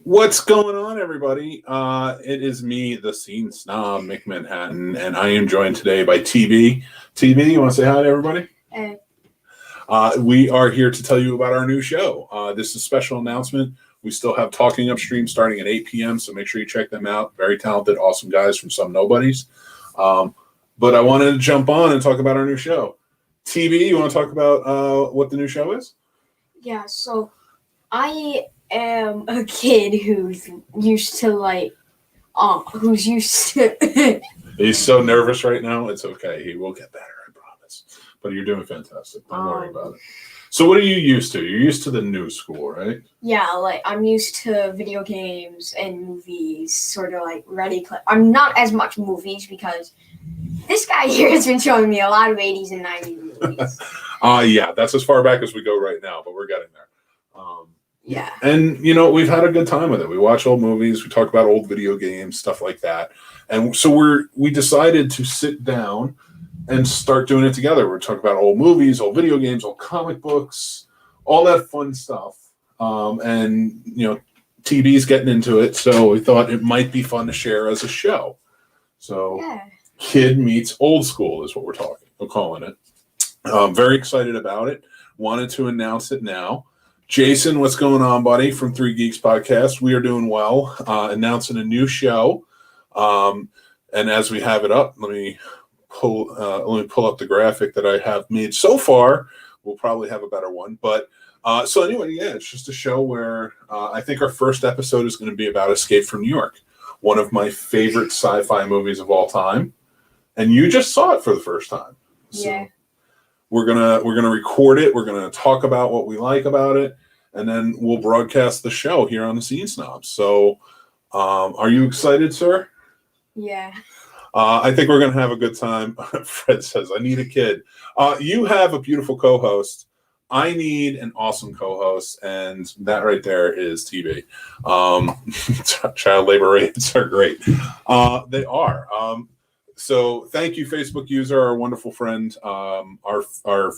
What's going on, everybody? It is me, the Scene Snob, Mick Manhattan, and I am joined today by TB. TB, you want to say hi to everybody? Hey. We are here to tell you about our new show. This is a special announcement. We still have Talking Upstream starting at 8 p.m., so make sure you check them out. Very talented, awesome guys from Some Nobodies. But I wanted to jump on and talk about our new show. TB, you want to talk about what the new show is? Yeah, so I am a kid who's used to He's so nervous right now. It's okay. He will get better, I promise. But you're doing fantastic. Don't worry about it. So what are you used to? You're used to the new school, right? Yeah, I'm used to video games and movies, sort of like Ready Player. I'm not as much movies because this guy here has been showing me a lot of 80s and 90s movies. Yeah, that's as far back as we go right now, but we're getting there. Yeah. And, we've had a good time with it. We watch old movies. We talk about old video games, stuff like that. And so we decided to sit down and start doing it together. We're talking about old movies, old video games, old comic books, all that fun stuff. And TV's getting into it, so we thought it might be fun to share as a show. So yeah. Kid meets old school is what we're calling it. Very excited about it. Wanted to announce it now. Jason, what's going on, buddy, from Three Geeks Podcast? We are doing well. Announcing a new show. And as we have it up, let me pull up the graphic that I have made so far. We'll probably have a better one. But so anyway, yeah, it's just a show where I think our first episode is going to be about Escape from New York, one of my favorite sci-fi movies of all time. And you just saw it for the first time. So yeah. We're gonna record it. We're gonna talk about what we like about it, and then we'll broadcast the show here on the Scene Snobs. So, are you excited, sir? Yeah. I think we're gonna have a good time. Fred says, "I need a kid." You have a beautiful co-host. I need an awesome co-host, and that right there is TV. Child labor rates are great. They are. So thank you, Facebook user, our wonderful friend, our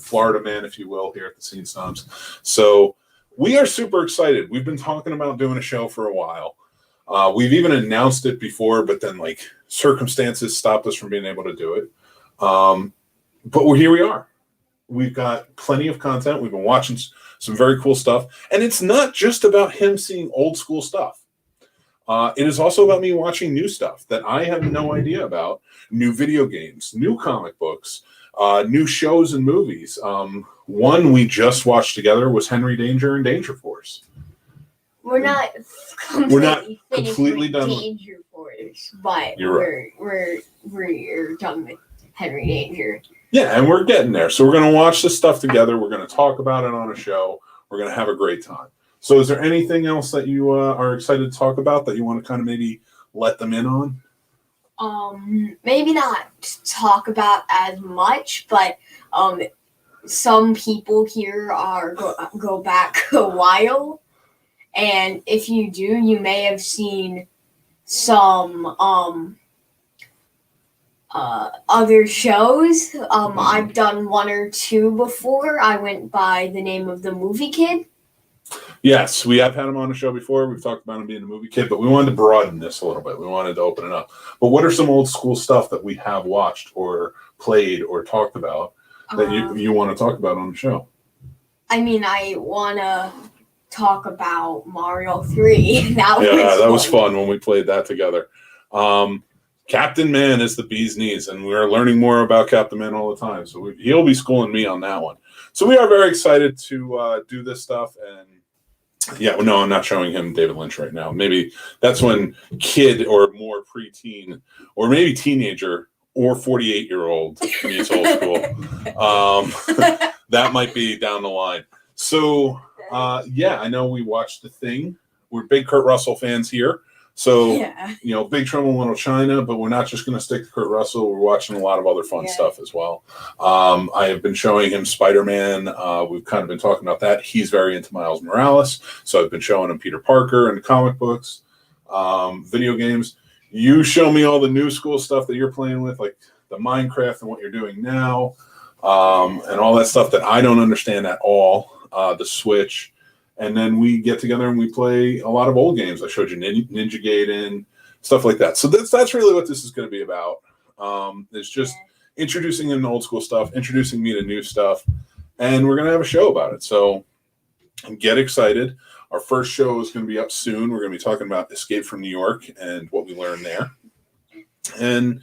Florida man, if you will, here at the Scene Snobs. So we are super excited. We've been talking about doing a show for a while. We've even announced it before, but then circumstances stopped us from being able to do it. But here we are. We've got plenty of content. We've been watching some very cool stuff. And it's not just about him seeing old school stuff. It is also about me watching new stuff that I have no idea about. New video games, new comic books, new shows and movies. One we just watched together was Henry Danger and Danger Force. We're not completely done with Danger Force, but You're we're done with Henry Danger. Yeah, and we're getting there. So we're going to watch this stuff together. We're going to talk about it on a show. We're going to have a great time. So is there anything else that you are excited to talk about that you want to kind of maybe let them in on? Maybe not talk about as much, but some people here go back a while, and if you do, you may have seen some other shows. I've done one or two before. I went by the name of the Movie Kid. Yes, we have had him on the show before. We've talked about him being a movie kid, but we wanted to broaden this a little bit. We wanted to open it up. But what are some old school stuff that we have watched or played or talked about that you want to talk about on the show? I mean, I want to talk about Mario 3. That was fun when we played that together. Captain Man is the bee's knees, and we're learning more about Captain Man all the time. So he'll be schooling me on that one. So we are very excited to do this stuff. And yeah, no, I'm not showing him David Lynch right now. Maybe that's when kid or more preteen or maybe teenager or 48-year-old meets old school. That might be down the line. So I know we watched The Thing. We're big Kurt Russell fans here. So, Big Trouble in Little China, but we're not just going to stick to Kurt Russell. We're watching a lot of other fun stuff as well. I have been showing him Spider-Man. We've kind of been talking about that. He's very into Miles Morales. So I've been showing him Peter Parker and the comic books, video games. You show me all the new school stuff that you're playing with, like the Minecraft and what you're doing now, and all that stuff that I don't understand at all, the Switch. and then we get together and we play a lot of old games. I showed you Ninja Gaiden, stuff like that. So that's really what this is going to be about. It's just introducing in old school stuff, introducing me to new stuff, and we're going to have a show about it. So get excited. Our first show is going to be up soon. We're going to be talking about Escape from New York and what we learned there. And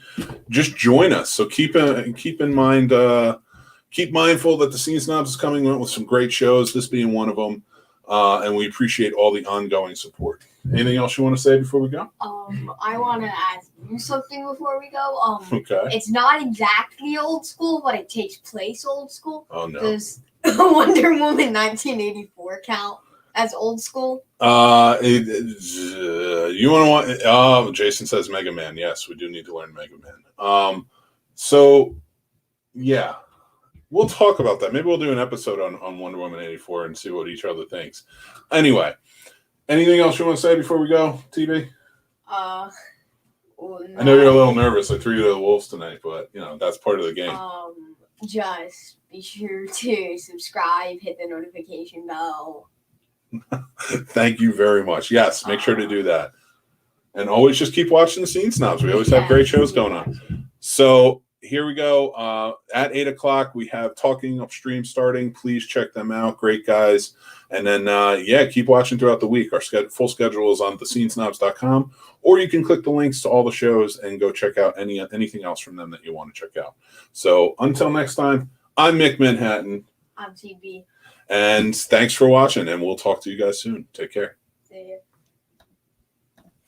just join us. So keep in mind, keep mindful that the Scene Snobs is coming out with some great shows, this being one of them. And we appreciate all the ongoing support. Anything else you want to say before we go? I want to ask you something before we go. Okay. It's not exactly old school, but it takes place old school. Oh, no. Does Wonder Woman 1984 count as old school? You want to want? Jason says Mega Man. Yes, we do need to learn Mega Man. So, yeah. We'll talk about that. Maybe we'll do an episode on Wonder Woman 84 and see what each other thinks. Anyway, anything else you want to say before we go, TV? Well, I know you're a little nervous. I threw you to the wolves tonight, but, that's part of the game. Just be sure to subscribe, hit the notification bell. Thank you very much. Yes, make sure to do that. And always just keep watching the Scene Snobs. We always have great shows going on. So here we go. At 8 o'clock, we have Talking Upstream starting. Please check them out. Great guys. And then, keep watching throughout the week. Our full schedule is on thescenesnobs.com, or you can click the links to all the shows and go check out anything else from them that you want to check out. So until next time, I'm Mick Manhattan. I'm TB. And thanks for watching, and we'll talk to you guys soon. Take care. See ya.